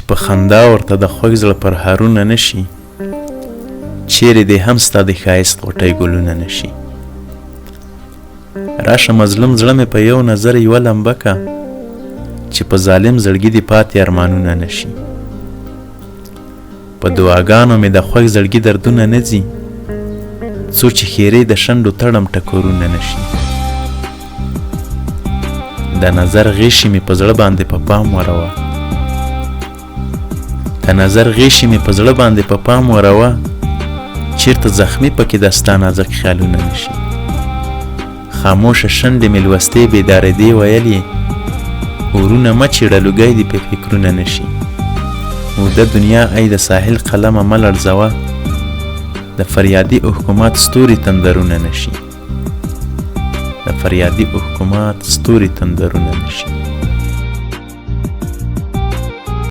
په خندا ورته د خوږ زړه پرهارونه نشي، چیرې دې هم ستا د ښایست غوټۍ ګلونه نشي. راشه مظلوم زړه مې په یو نظر یوه لمبه که، چې په ظالم زړګي دې پاتې ارمانونه نشي. په دعاګانو مې د خوږ زړګي دردونه نه ځي، څو چې خیرې د شنډو تړم ټکورونه نشي. د نظر غیشي مې په زړه باندې په پام وروه، د نظر غیشي مې په زړه باندې په پام وروه، چیرته زخمي پکې د ستا نازک خیالونه نشي. خاموشه شنډې مې لوستې بیدارېدې ویلې، اورونه مه چېړه لوګی دې په فکرونه نشي. اوده دنیا ای د ساحل قلمه مه لړزوه، د فریادي حکومت ستوري تندرونه نشي، د فریادي حکومت ستوري تندرونه نشي.